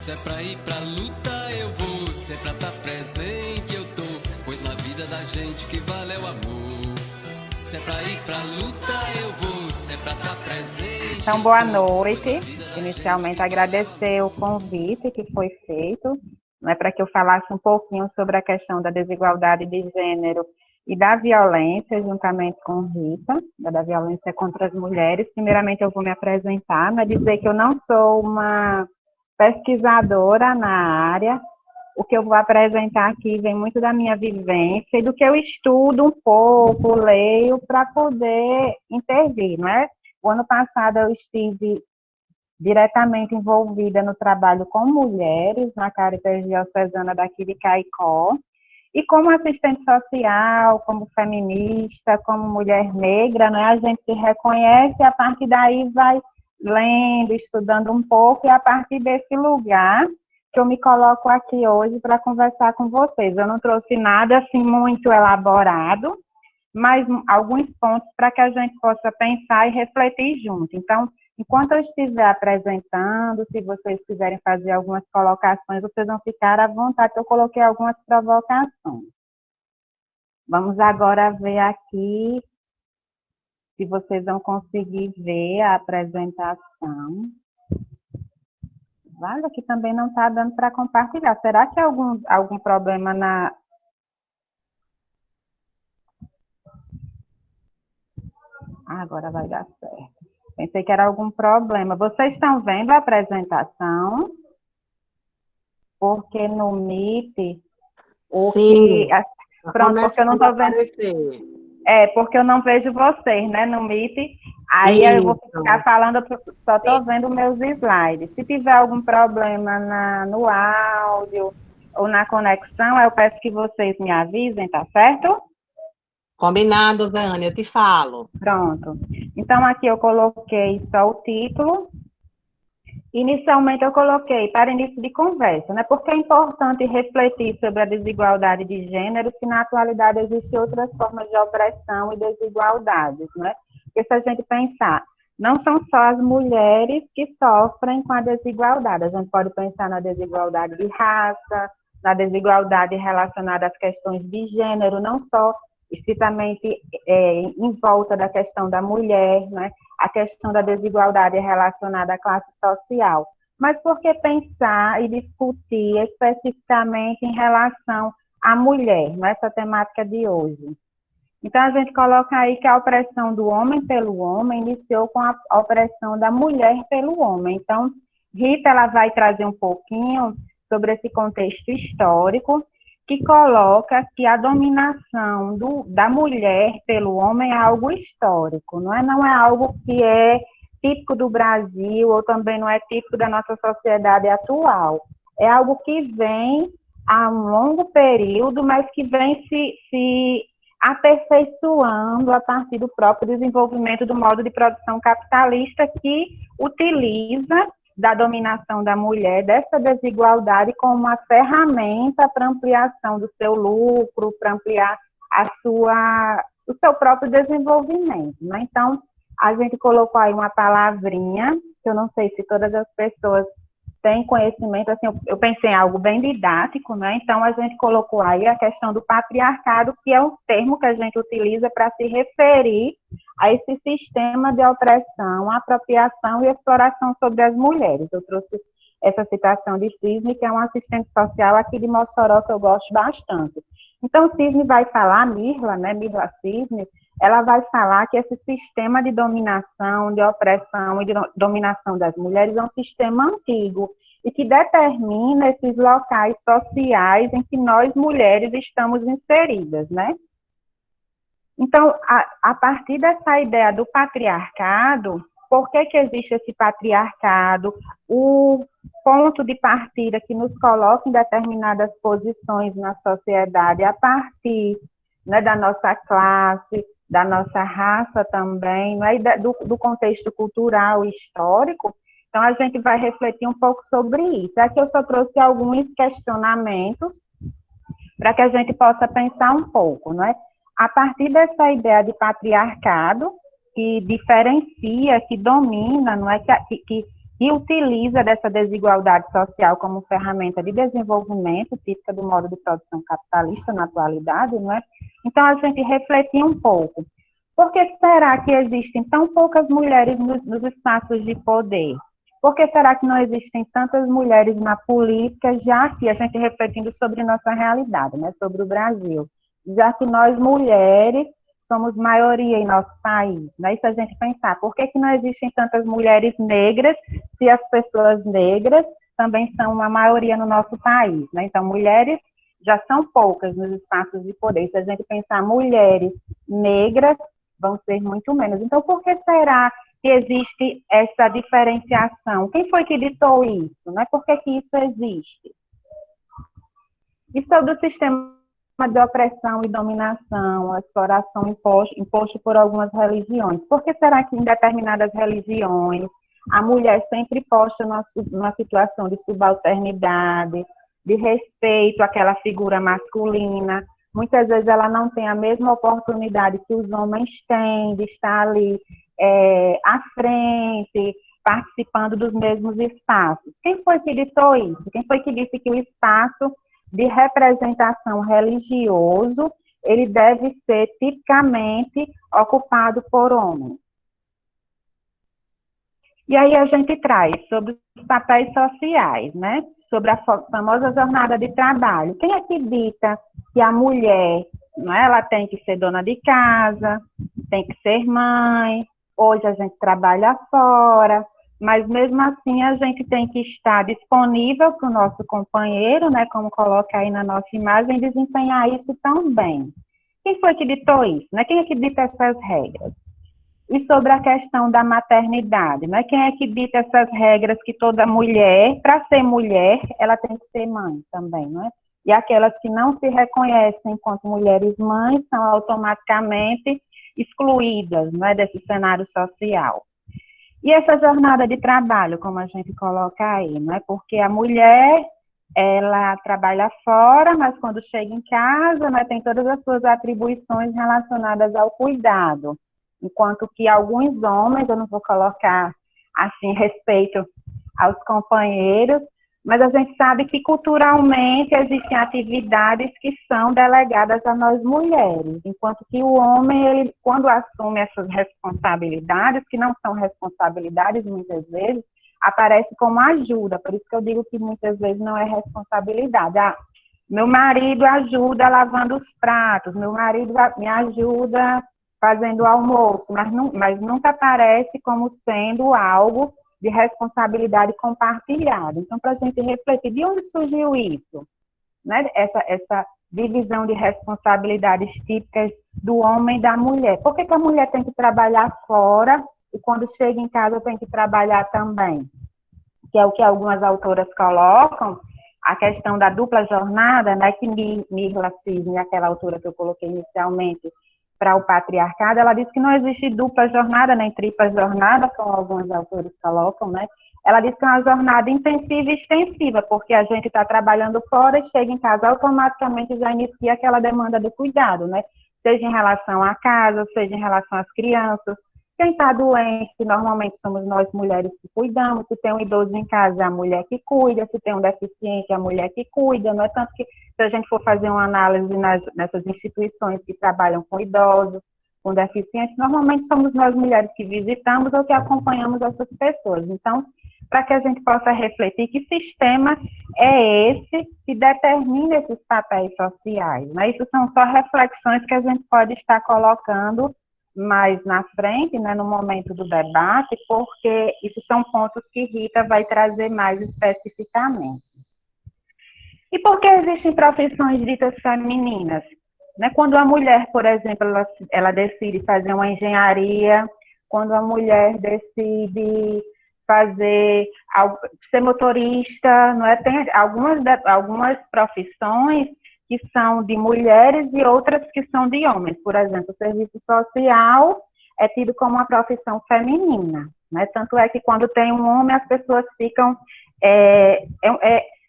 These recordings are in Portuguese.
Se é pra ir pra luta, eu vou. Se é pra estar presente, eu tô. Pois na vida da gente o que vale é o amor. Se é pra ir pra luta, eu vou. Se é pra estar presente. Então, boa noite. Inicialmente, agradecer o convite que foi feito, né, para que eu falasse um pouquinho sobre a questão da desigualdade de gênero e da violência, juntamente com Rita, da violência contra as mulheres. Primeiramente, eu vou me apresentar, mas dizer que eu não sou uma pesquisadora na área. O que eu vou apresentar aqui vem muito da minha vivência e do que eu estudo um pouco, leio, para poder intervir, não é? O ano passado eu estive diretamente envolvida no trabalho com mulheres, na Caritas Diocesana daqui de Caicó, e como assistente social, como feminista, como mulher negra, né, a gente se reconhece e a partir daí vai lendo, estudando um pouco, e a partir desse lugar que eu me coloco aqui hoje para conversar com vocês. Eu não trouxe nada assim muito elaborado, mas alguns pontos para que a gente possa pensar e refletir junto. Então, enquanto eu estiver apresentando, se vocês quiserem fazer algumas colocações, vocês vão ficar à vontade, eu coloquei algumas provocações. Vamos agora ver aqui se vocês vão conseguir ver a apresentação. Vale, aqui também não está dando para compartilhar. Será que há algum problema na... agora vai dar certo. Pensei que era algum problema. Vocês estão vendo a apresentação? Porque no Meet, Sim, pronto, porque eu não estou vendo. Porque eu não vejo vocês, né, no Meet. Aí eu vou ficar falando, eu só estou vendo meus slides. Se tiver algum problema no áudio ou na conexão, eu peço que vocês me avisem, tá certo? Combinado, Zane, eu te falo. Pronto. Então, aqui eu coloquei só o título. Inicialmente, eu coloquei para início de conversa, né? Porque é importante refletir sobre a desigualdade de gênero, que na atualidade existem outras formas de opressão e desigualdades, né? Porque se a gente pensar, não são só as mulheres que sofrem com a desigualdade, a gente pode pensar na desigualdade de raça, na desigualdade relacionada às questões de gênero, não só estritamente em volta da questão da mulher, né? A questão da desigualdade relacionada à classe social. Mas por que pensar e discutir especificamente em relação à mulher, nessa temática de hoje? Então, a gente coloca aí que a opressão do homem pelo homem iniciou com a opressão da mulher pelo homem. Então, Rita ela vai trazer um pouquinho sobre esse contexto histórico, que coloca que a dominação da mulher pelo homem é algo histórico, não é algo que é típico do Brasil ou também não é típico da nossa sociedade atual. É algo que vem há um longo período, mas que vem se aperfeiçoando a partir do próprio desenvolvimento do modo de produção capitalista que utiliza da dominação da mulher, dessa desigualdade como uma ferramenta para ampliação do seu lucro, para ampliar o seu próprio desenvolvimento, né? Então, a gente colocou aí uma palavrinha, que eu não sei se todas as pessoas têm conhecimento, assim, eu pensei em algo bem didático, né? Então, a gente colocou aí a questão do patriarcado, que é um termo que a gente utiliza para se referir a esse sistema de opressão, apropriação e exploração sobre as mulheres. Eu trouxe essa citação de Cisne, que é um assistente social aqui de Mossoró, que eu gosto bastante. Então, Cisne vai falar, Mirla, né, Mirla Cisne, ela vai falar que esse sistema de dominação, de opressão e de dominação das mulheres é um sistema antigo e que determina esses locais sociais em que nós, mulheres, estamos inseridas, né? Então, a partir dessa ideia do patriarcado, por que existe esse patriarcado? O ponto de partida que nos coloca em determinadas posições na sociedade, a partir, né, da nossa classe, da nossa raça também, né, e do contexto cultural e histórico. Então, a gente vai refletir um pouco sobre isso. Aqui eu só trouxe alguns questionamentos para que a gente possa pensar um pouco, não é? A partir dessa ideia de patriarcado, que diferencia, que domina, não é? Que e utiliza dessa desigualdade social como ferramenta de desenvolvimento, típica do modo de produção capitalista na atualidade, não é? Então, a gente refletir um pouco. Por que será que existem tão poucas mulheres nos espaços de poder? Por que será que não existem tantas mulheres na política, já que a gente refletindo sobre nossa realidade, né, sobre o Brasil, já que nós mulheres somos maioria em nosso país, né? E se a gente pensar, por que não existem tantas mulheres negras, se as pessoas negras também são uma maioria no nosso país, né? Então, mulheres já são poucas nos espaços de poder. Se a gente pensar mulheres negras, vão ser muito menos. Então, por que será que existe essa diferenciação? Quem foi que ditou isso? Né? Por que isso existe? E sobre o sistema de opressão e dominação, a exploração imposto por algumas religiões. Por que será que em determinadas religiões a mulher sempre posta numa situação de subalternidade, de respeito àquela figura masculina? Muitas vezes ela não tem a mesma oportunidade que os homens têm de estar ali à frente, participando dos mesmos espaços. Quem foi que ditou isso? Quem foi que disse que o espaço de representação religioso, ele deve ser tipicamente ocupado por homens? E aí a gente traz sobre os papéis sociais, né? Sobre a famosa jornada de trabalho. Quem é que dita que a mulher, não é? Ela tem que ser dona de casa, tem que ser mãe, hoje a gente trabalha fora, mas mesmo assim a gente tem que estar disponível para o nosso companheiro, né? Como coloca aí na nossa imagem, desempenhar isso também. Quem foi que ditou isso? Né? Quem é que dita essas regras? E sobre a questão da maternidade, né? Quem é que dita essas regras que toda mulher, para ser mulher, ela tem que ser mãe também, não é? E aquelas que não se reconhecem enquanto mulheres mães são automaticamente excluídas, não é, desse cenário social. E essa jornada de trabalho, como a gente coloca aí, não é? Porque a mulher, ela trabalha fora, mas quando chega em casa, né, tem todas as suas atribuições relacionadas ao cuidado. Enquanto que alguns homens, eu não vou colocar assim respeito aos companheiros, mas a gente sabe que culturalmente existem atividades que são delegadas a nós mulheres, enquanto que o homem, ele, quando assume essas responsabilidades, que não são responsabilidades muitas vezes, aparece como ajuda, por isso que eu digo que muitas vezes não é responsabilidade. Ah, meu marido ajuda lavando os pratos, meu marido me ajuda fazendo o almoço, mas nunca aparece como sendo algo de responsabilidade compartilhada. Então, para a gente refletir, de onde surgiu isso? Né? Essa divisão de responsabilidades típicas do homem e da mulher. Por que a mulher tem que trabalhar fora e quando chega em casa tem que trabalhar também? Que é o que algumas autoras colocam, a questão da dupla jornada, né, que Mirla Cisne, aquela autora que eu coloquei inicialmente, para o patriarcado, ela diz que não existe dupla jornada, nem tripla jornada, como alguns autores colocam, né? Ela diz que é uma jornada intensiva e extensiva, porque a gente está trabalhando fora e chega em casa, automaticamente já inicia aquela demanda do cuidado, né? Seja em relação à casa, seja em relação às crianças. Quem está doente, que normalmente somos nós mulheres que cuidamos, se tem um idoso em casa, é a mulher que cuida, se tem um deficiente, é a mulher que cuida, não é tanto que se a gente for fazer uma análise nessas instituições que trabalham com idosos, com deficientes, normalmente somos nós mulheres que visitamos ou que acompanhamos essas pessoas. Então, para que a gente possa refletir que sistema é esse que determina esses papéis sociais, né? Isso são só reflexões que a gente pode estar colocando mais na frente, né, no momento do debate, porque isso são pontos que Rita vai trazer mais especificamente. E por que existem profissões ditas femininas? Né, quando a mulher, por exemplo, ela decide fazer uma engenharia, quando a mulher decide ser motorista, não é? Tem algumas profissões que são de mulheres e outras que são de homens. Por exemplo, o serviço social é tido como uma profissão feminina, né? Tanto é que quando tem um homem, as pessoas ficam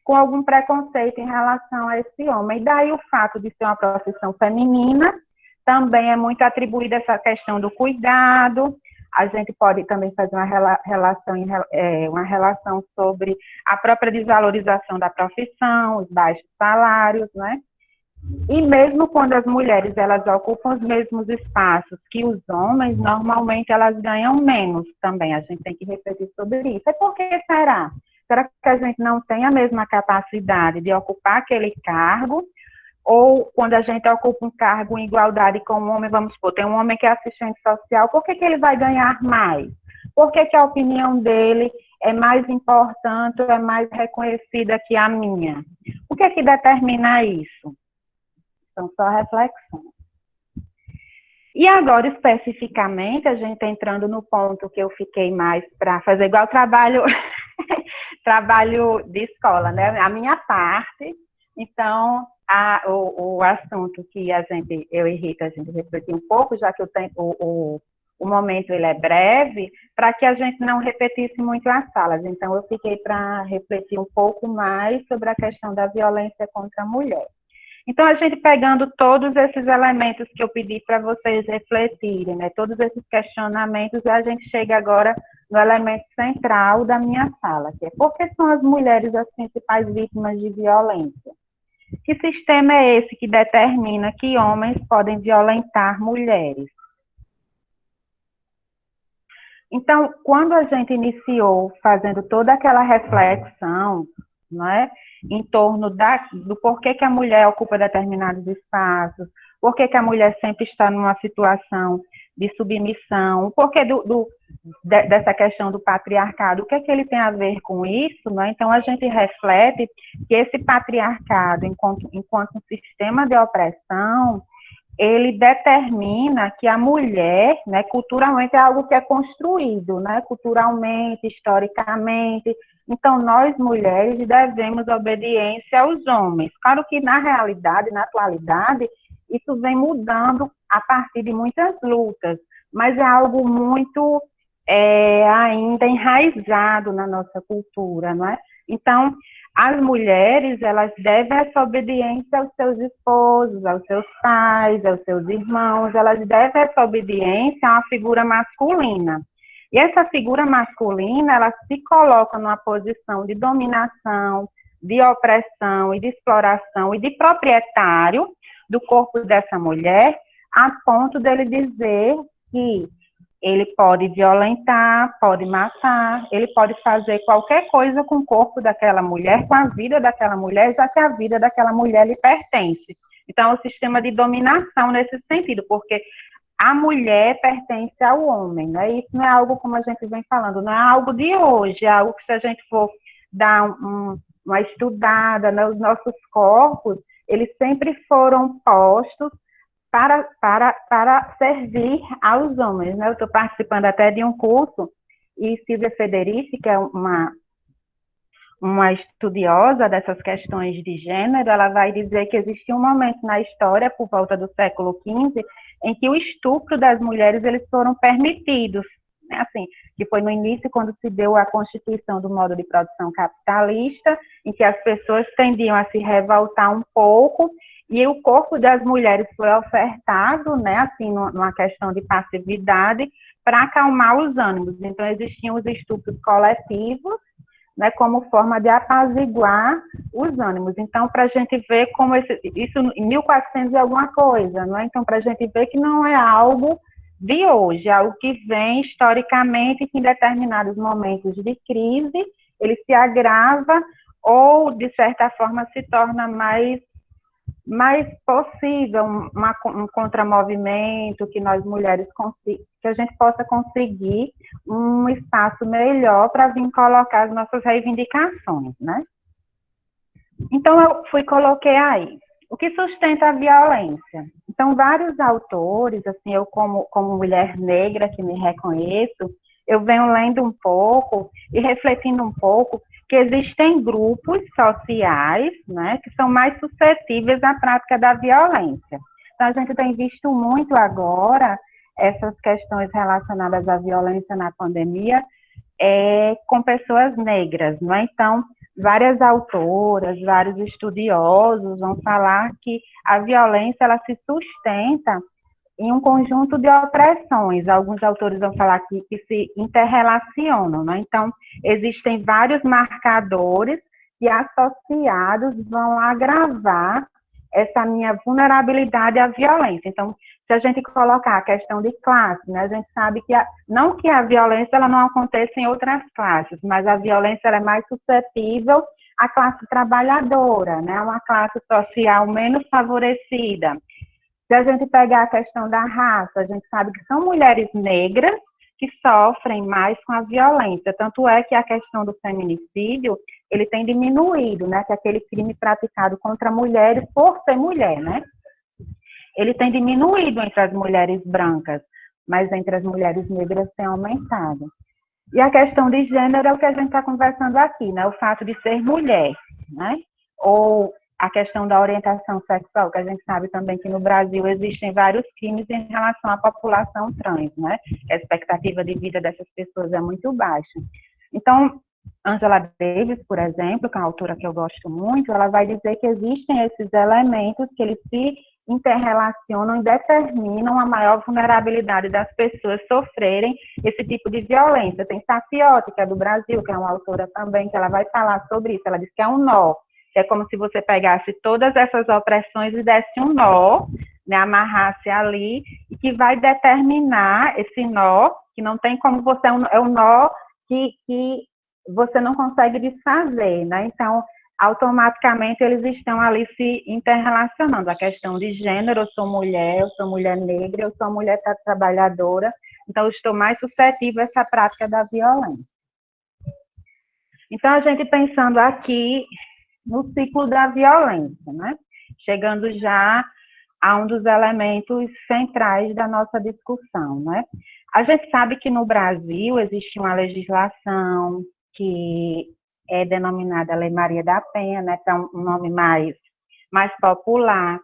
com algum preconceito em relação a esse homem. E daí o fato de ser uma profissão feminina também é muito atribuída essa questão do cuidado, A gente pode também fazer uma relação sobre a própria desvalorização da profissão, os baixos salários, né? E mesmo quando as mulheres elas ocupam os mesmos espaços que os homens, normalmente elas ganham menos também. A gente tem que refletir sobre isso. E por que será? Será que a gente não tem a mesma capacidade de ocupar aquele cargo? Ou quando a gente ocupa um cargo em igualdade com um homem, vamos supor, tem um homem que é assistente social, por que ele vai ganhar mais? Por que a opinião dele é mais importante, é mais reconhecida que a minha? O que determina isso? São só reflexões. E agora, especificamente, a gente entrando no ponto que eu fiquei mais para fazer igual trabalho, trabalho de escola, né? A minha parte, então, o assunto que eu e Rita, a gente refletiu um pouco, já que o momento ele é breve, para que a gente não repetisse muito as salas. Então, eu fiquei para refletir um pouco mais sobre a questão da violência contra a mulher. Então, a gente pegando todos esses elementos que eu pedi para vocês refletirem, né, todos esses questionamentos, a gente chega agora no elemento central da minha fala, que é por que são as mulheres as principais vítimas de violência? Que sistema é esse que determina que homens podem violentar mulheres? Então, quando a gente iniciou fazendo toda aquela reflexão, não é, em torno do porquê que a mulher ocupa determinados espaços, porquê que a mulher sempre está numa situação de submissão, o porquê dessa questão do patriarcado, o que é que ele tem a ver com isso, não é? Então, a gente reflete que esse patriarcado, enquanto um sistema de opressão, ele determina que a mulher, né, culturalmente é algo que é construído, né, culturalmente, historicamente. Então, nós mulheres devemos obediência aos homens. Claro que na realidade, na atualidade, isso vem mudando a partir de muitas lutas, mas é algo muito ainda enraizado na nossa cultura, não é? Então, as mulheres, elas devem essa obediência aos seus esposos, aos seus pais, aos seus irmãos, elas devem essa obediência a uma figura masculina. E essa figura masculina, ela se coloca numa posição de dominação, de opressão e de exploração e de proprietário do corpo dessa mulher, a ponto dele dizer que ele pode violentar, pode matar, ele pode fazer qualquer coisa com o corpo daquela mulher, com a vida daquela mulher, já que a vida daquela mulher lhe pertence. Então, é um sistema de dominação nesse sentido, porque a mulher pertence ao homem, né? Isso não é algo, como a gente vem falando, não é algo de hoje, é algo que se a gente for dar uma estudada, né, os nossos corpos, eles sempre foram postos para servir aos homens, né? Eu estou participando até de um curso, e Silvia Federici, que é uma estudiosa dessas questões de gênero, ela vai dizer que existiu um momento na história, por volta do século XV, em que o estupro das mulheres, eles foram permitidos, né? Assim, que foi no início, quando se deu a constituição do modo de produção capitalista, em que as pessoas tendiam a se revoltar um pouco, e o corpo das mulheres foi ofertado, né, assim, numa questão de passividade, para acalmar os ânimos. Então, existiam os estupros coletivos, né, como forma de apaziguar os ânimos. Então, para a gente ver como isso em 1400 e alguma coisa, não é? Então, para a gente ver que não é algo de hoje, é algo que vem historicamente, que em determinados momentos de crise, ele se agrava ou, de certa forma, se torna mais possível um contramovimento, que nós mulheres que a gente possa conseguir um espaço melhor para vir colocar as nossas reivindicações, né? Então, eu coloquei aí, o que sustenta a violência? Então, vários autores, assim, eu como mulher negra que me reconheço, eu venho lendo um pouco e refletindo um pouco que existem grupos sociais, né, que são mais suscetíveis à prática da violência. Então, a gente tem visto muito agora essas questões relacionadas à violência na pandemia com pessoas negras, não é? Então, várias autoras, vários estudiosos vão falar que a violência, ela se sustenta em um conjunto de opressões. Alguns autores vão falar que se interrelacionam, né? Então, existem vários marcadores que associados vão agravar essa minha vulnerabilidade à violência. Então, se a gente colocar a questão de classe, né, a gente sabe que, não que a violência ela não aconteça em outras classes, mas a violência ela é mais suscetível à classe trabalhadora, né, uma classe social menos favorecida. Se a gente pegar a questão da raça, a gente sabe que são mulheres negras que sofrem mais com a violência. Tanto é que a questão do feminicídio, ele tem diminuído, né? Que é aquele crime praticado contra mulheres por ser mulher, né? Ele tem diminuído entre as mulheres brancas, mas entre as mulheres negras tem aumentado. E a questão de gênero é o que a gente está conversando aqui, né? O fato de ser mulher, né? Ou a questão da orientação sexual, que a gente sabe também que no Brasil existem vários crimes em relação à população trans, né? A expectativa de vida dessas pessoas é muito baixa. Então, Angela Davis, por exemplo, que é uma autora que eu gosto muito, ela vai dizer que existem esses elementos que eles se interrelacionam e determinam a maior vulnerabilidade das pessoas sofrerem esse tipo de violência. Tem Safiotti, que é do Brasil, que é uma autora também, que ela vai falar sobre isso. Ela diz que é um nó. É como se você pegasse todas essas opressões e desse um nó, né, amarrasse ali, e que vai determinar esse nó, que não tem como você, é um nó que você não consegue desfazer, né? Então, automaticamente eles estão ali se interrelacionando. A questão de gênero, eu sou mulher negra, eu sou mulher trabalhadora, então eu estou mais suscetível a essa prática da violência. Então, a gente pensando aqui no ciclo da violência, né? Chegando já a um dos elementos centrais da nossa discussão, né? A gente sabe que no Brasil existe uma legislação que é denominada Lei Maria da Penha, né? Que é um nome mais popular.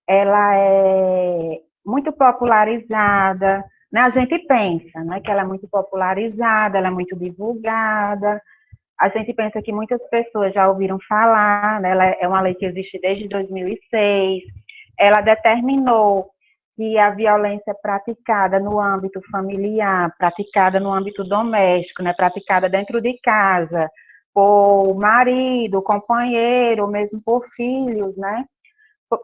Ela é muito popularizada, né? A gente pensa, né, que ela é muito popularizada, ela é muito divulgada. A gente pensa que muitas pessoas já ouviram falar, né? Ela é uma lei que existe desde 2006. Ela determinou que a violência praticada no âmbito familiar, praticada no âmbito doméstico, né? Praticada dentro de casa, por marido, companheiro, mesmo por filhos, né? Por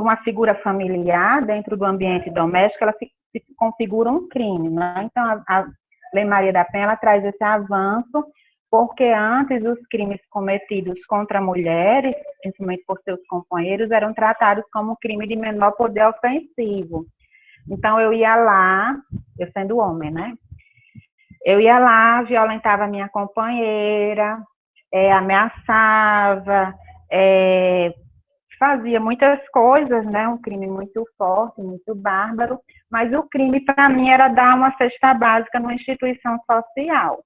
uma figura familiar dentro do ambiente doméstico, ela se configura um crime, né? Então, a Lei Maria da Penha, ela traz esse avanço, porque antes os crimes cometidos contra mulheres, principalmente por seus companheiros, eram tratados como crime de menor poder ofensivo. Então, eu ia lá, eu sendo homem, né? Eu ia lá, violentava a minha companheira, ameaçava, fazia muitas coisas, né? Um crime muito forte, muito bárbaro, mas o crime para mim era dar uma cesta básica numa instituição social.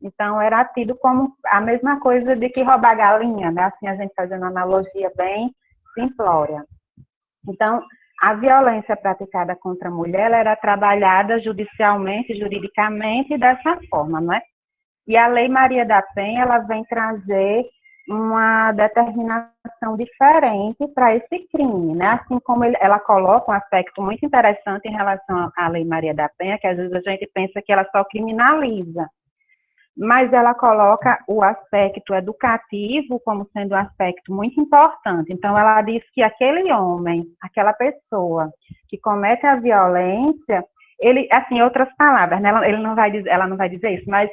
Então era tido como a mesma coisa de que roubar galinha, né? Assim a gente fazendo uma analogia bem simplória. Então a violência praticada contra a mulher ela era trabalhada judicialmente, juridicamente dessa forma, não é? E a Lei Maria da Penha ela vem trazer uma determinação diferente para esse crime, né? Assim como ela coloca um aspecto muito interessante em relação à Lei Maria da Penha, que às vezes a gente pensa que ela só criminaliza, mas ela coloca o aspecto educativo como sendo um aspecto muito importante. Então, ela diz que aquele homem, aquela pessoa que comete a violência, ele, assim, em outras palavras, né? Ela não vai dizer isso, mas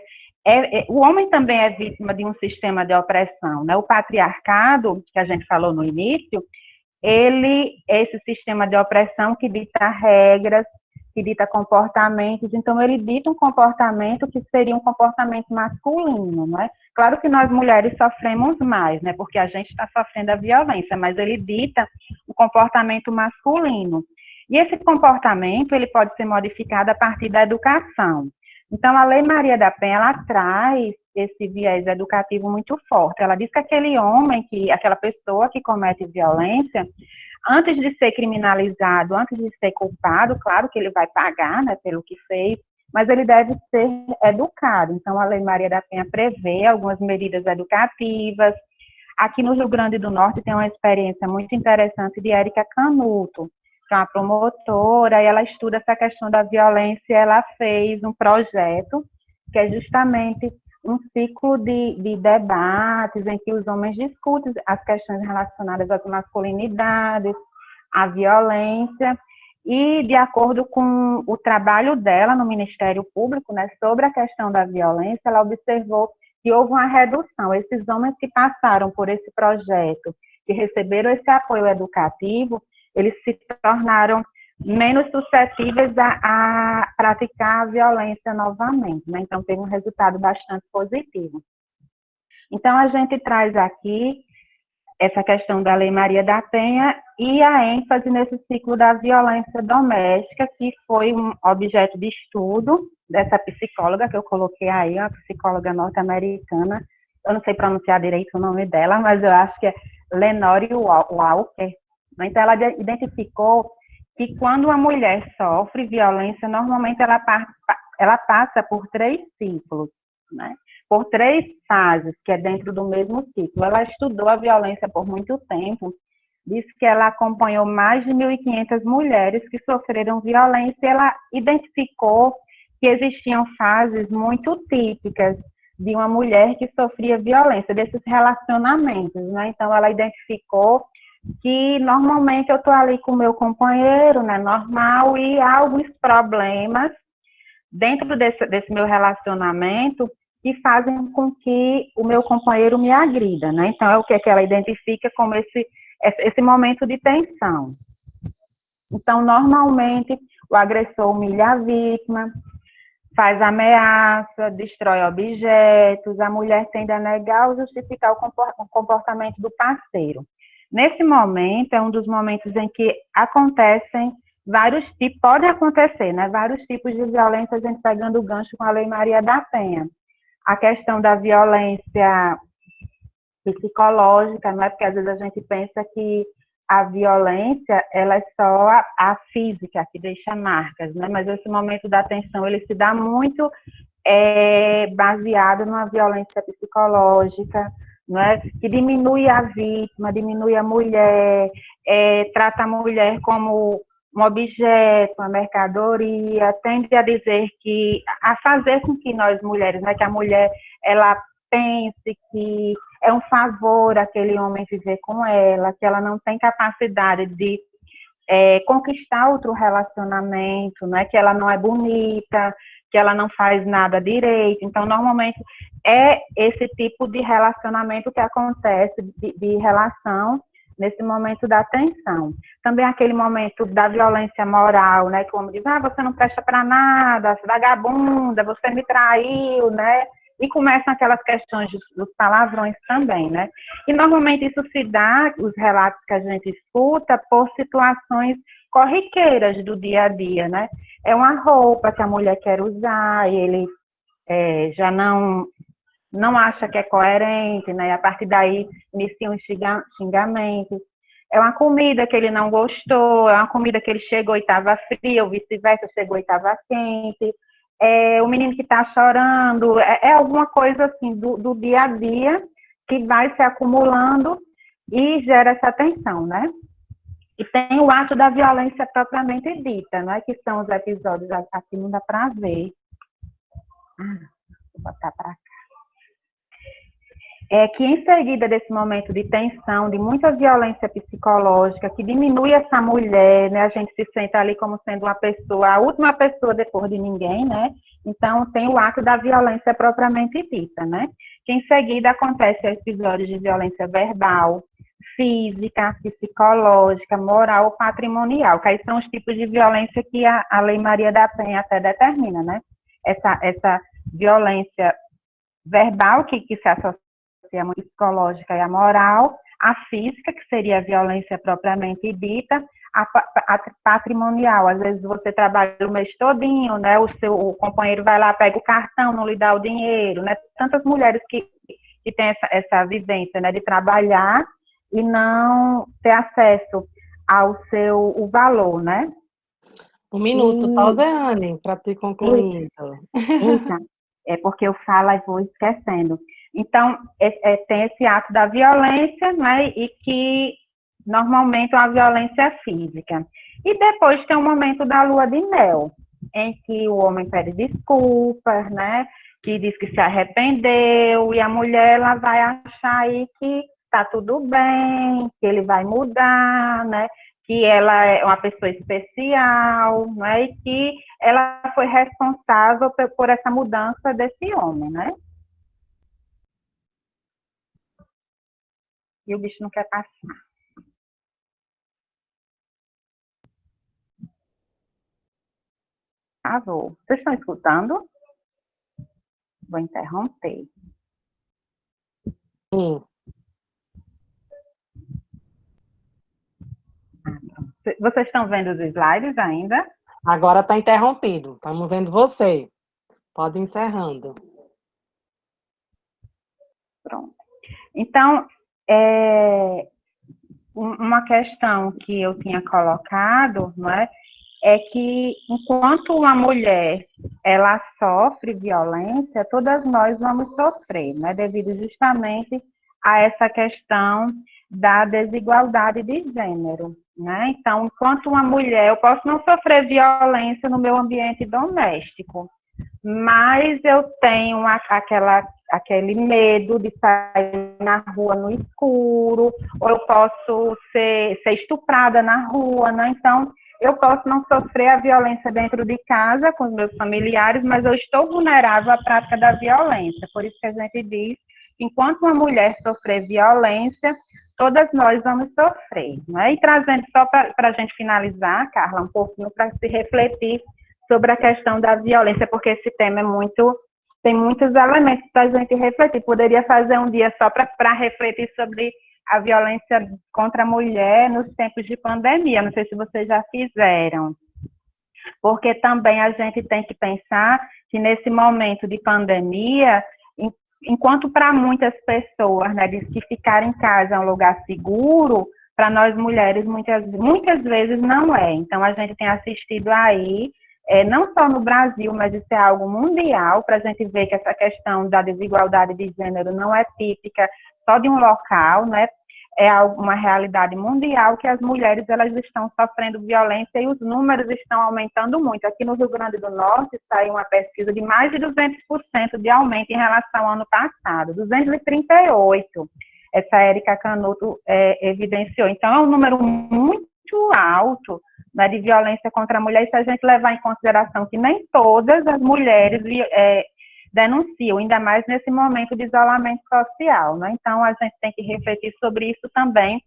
o homem também é vítima de um sistema de opressão, né? O patriarcado, que a gente falou no início, ele é esse sistema de opressão que dita regras, que dita comportamentos, então ele dita um comportamento que seria um comportamento masculino, não é? Claro que nós mulheres sofremos mais, né? Porque a gente está sofrendo a violência, mas ele dita um comportamento masculino. E esse comportamento, ele pode ser modificado a partir da educação. Então, a Lei Maria da Penha, ela traz esse viés educativo muito forte. Ela diz que aquele homem, aquela pessoa que comete violência, antes de ser criminalizado, antes de ser culpado, claro que ele vai pagar, né, pelo que fez, mas ele deve ser educado. Então, a Lei Maria da Penha prevê algumas medidas educativas. Aqui no Rio Grande do Norte tem uma experiência muito interessante de Érica Canuto, que é uma promotora, e ela estuda essa questão da violência, e ela fez um projeto que é justamente um ciclo de debates em que os homens discutem as questões relacionadas às masculinidades, à violência, e de acordo com o trabalho dela no Ministério Público, né, sobre a questão da violência, ela observou que houve uma redução. Esses homens que passaram por esse projeto, que receberam esse apoio educativo, eles se tornaram menos suscetíveis a praticar a violência novamente, né? Então, teve um resultado bastante positivo. Então, a gente traz aqui essa questão da Lei Maria da Penha e a ênfase nesse ciclo da violência doméstica, que foi um objeto de estudo dessa psicóloga que eu coloquei aí, uma psicóloga norte-americana. Eu não sei pronunciar direito o nome dela, mas eu acho que é Lenore Walker. Então, ela identificou que quando uma mulher sofre violência, normalmente ela passa por 3 ciclos, né? Por 3 fases, que é dentro do mesmo ciclo. Ela estudou a violência por muito tempo, disse que ela acompanhou mais de 1.500 mulheres que sofreram violência, e ela identificou que existiam fases muito típicas de uma mulher que sofria violência, desses relacionamentos, né? Então, ela identificou que normalmente eu estou ali com o meu companheiro, né, normal, e há alguns problemas dentro desse meu relacionamento que fazem com que o meu companheiro me agrida, né? Então, é o que ela identifica como esse momento de tensão. Então, normalmente, o agressor humilha a vítima, faz ameaça, destrói objetos, a mulher tende a negar ou justificar o comportamento do parceiro. Nesse momento, é um dos momentos em que acontecem vários tipos, podem acontecer, né? Vários tipos de violência, a gente pegando o gancho com a Lei Maria da Penha. A questão da violência psicológica, não é? Porque às vezes a gente pensa que a violência, ela é só a física, que deixa marcas, né? Mas esse momento da tensão, ele se dá muito baseado numa violência psicológica, não é? Que diminui a vítima, diminui a mulher, trata a mulher como um objeto, uma mercadoria, tende a dizer que, a fazer com que nós mulheres, né, que a mulher, ela pense que é um favor aquele homem viver com ela, que ela não tem capacidade de conquistar outro relacionamento, né, que ela não é bonita, que ela não faz nada direito. Então, normalmente, é esse tipo de relacionamento que acontece, de relação, nesse momento da tensão. Também aquele momento da violência moral, né, que o homem diz, você não presta para nada, vagabunda, você me traiu, né, e começam aquelas questões dos palavrões também, né, e normalmente isso se dá, os relatos que a gente escuta, por situações corriqueiras do dia a dia, né, é uma roupa que a mulher quer usar, e ele já não acha que é coerente, né? A partir daí iniciam os xingamentos. É uma comida que ele não gostou, é uma comida que ele chegou e estava fria, ou vice-versa, chegou e estava quente. É o menino que está chorando, é alguma coisa assim do dia a dia que vai se acumulando e gera essa tensão, né? E tem o ato da violência propriamente dita, né? Que são os episódios, aqui não dá para ver. Vou botar para cá. Que em seguida desse momento de tensão, de muita violência psicológica, que diminui essa mulher, né, a gente se sente ali como sendo uma pessoa, a última pessoa depois de ninguém, né, então tem o ato da violência propriamente dita, né, que em seguida acontece episódios de violência verbal, física, psicológica, moral, patrimonial, que aí são os tipos de violência que a Lei Maria da Penha até determina, né, essa violência verbal que se associa a psicológica e a moral, a física, que seria a violência propriamente dita, a patrimonial, às vezes você trabalha o mês todinho, né, o companheiro vai lá, pega o cartão, não lhe dá o dinheiro, né, tantas mulheres que têm essa vivência, né, de trabalhar e não ter acesso ao o valor, né. Um minuto, Tauseane, para te concluindo. Então, é porque eu falo e vou esquecendo. Então, tem esse ato da violência, né, e que normalmente é uma violência física. E depois tem o momento da lua de mel, em que o homem pede desculpas, né? Que diz que se arrependeu, e a mulher ela vai achar aí que tá tudo bem, que ele vai mudar, né? Que ela é uma pessoa especial, né? E que ela foi responsável por essa mudança desse homem, né? E o bicho não quer passar. Vou. Vocês estão escutando? Vou interromper. Sim. Vocês estão vendo os slides ainda? Agora está interrompido. Estamos vendo você. Pode ir encerrando. Pronto. Então, uma questão que eu tinha colocado, não é que enquanto uma mulher ela sofre violência, todas nós vamos sofrer, né, devido justamente a essa questão da desigualdade de gênero, né? Então, enquanto uma mulher, eu posso não sofrer violência no meu ambiente doméstico, mas eu tenho aquele medo de sair na rua no escuro, ou eu posso ser estuprada na rua, né? Então, eu posso não sofrer a violência dentro de casa com os meus familiares, mas eu estou vulnerável à prática da violência. Por isso que a gente diz que enquanto uma mulher sofrer violência, todas nós vamos sofrer, né? E trazendo só para a gente finalizar, Carla, um pouquinho para se refletir sobre a questão da violência, porque esse tema tem muitos elementos para a gente refletir. Poderia fazer um dia só para refletir sobre a violência contra a mulher nos tempos de pandemia. Não sei se vocês já fizeram. Porque também a gente tem que pensar que nesse momento de pandemia, enquanto para muitas pessoas, né, diz que ficar em casa é um lugar seguro, para nós mulheres muitas vezes não é. Então a gente tem assistido aí, não só no Brasil, mas isso é algo mundial, para a gente ver que essa questão da desigualdade de gênero não é típica só de um local, né? É uma realidade mundial que as mulheres elas estão sofrendo violência e os números estão aumentando muito. Aqui no Rio Grande do Norte saiu uma pesquisa de mais de 200% de aumento em relação ao ano passado, 238%. Essa Érica Canuto evidenciou. Então, é um número muito alto, né, de violência contra a mulher, e se a gente levar em consideração que nem todas as mulheres denunciam, ainda mais nesse momento de isolamento social, né? Então, a gente tem que refletir sobre isso também,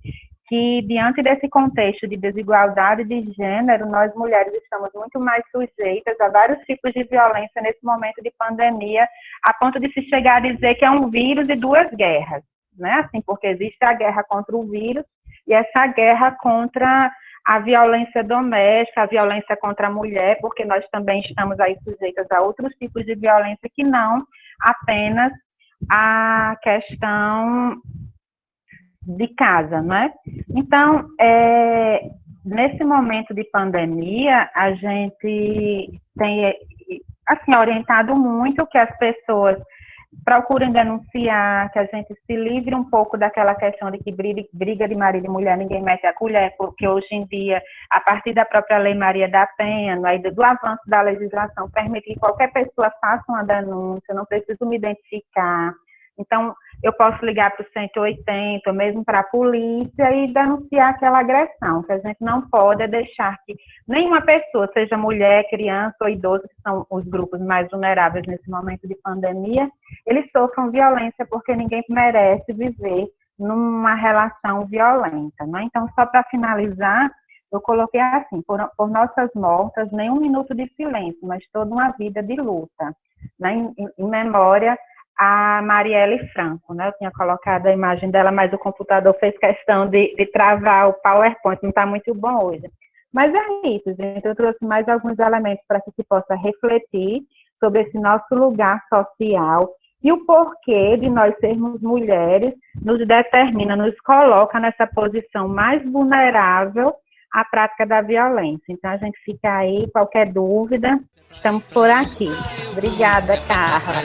que diante desse contexto de desigualdade de gênero, nós mulheres estamos muito mais sujeitas a vários tipos de violência nesse momento de pandemia, a ponto de se chegar a dizer que é um vírus e duas guerras, né? Assim, porque existe a guerra contra o vírus e essa guerra contra a violência doméstica, a violência contra a mulher, porque nós também estamos aí sujeitas a outros tipos de violência que não apenas a questão de casa, né? Então, nesse momento de pandemia, a gente tem, assim, orientado muito que as pessoas procurem denunciar, que a gente se livre um pouco daquela questão de que briga de marido e mulher, ninguém mete a colher, porque hoje em dia, a partir da própria Lei Maria da Penha, do avanço da legislação, permite que qualquer pessoa faça uma denúncia, eu não preciso me identificar. Então, eu posso ligar para o 180, ou mesmo para a polícia e denunciar aquela agressão, que a gente não pode deixar que nenhuma pessoa, seja mulher, criança ou idoso, que são os grupos mais vulneráveis nesse momento de pandemia, eles sofram violência, porque ninguém merece viver numa relação violenta, né? Então, só para finalizar, eu coloquei assim, por nossas mortas, nem um minuto de silêncio, mas toda uma vida de luta, né? Em memória a Marielle Franco, né? Eu tinha colocado a imagem dela, mas o computador fez questão de travar o PowerPoint, não está muito bom hoje. Mas é isso, gente, eu trouxe mais alguns elementos para que se possa refletir sobre esse nosso lugar social e o porquê de nós sermos mulheres nos determina, nos coloca nessa posição mais vulnerável à prática da violência. Então, a gente fica aí, qualquer dúvida, estamos por aqui. Obrigada, Carla.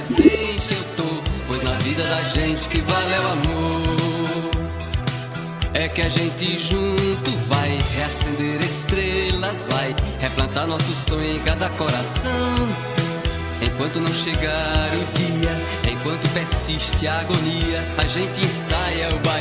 Pois na vida da gente que vale é o amor. É que a gente junto vai reacender estrelas, vai replantar nosso sonho em cada coração. Enquanto não chegar o dia, enquanto persiste a agonia, a gente ensaia o baile.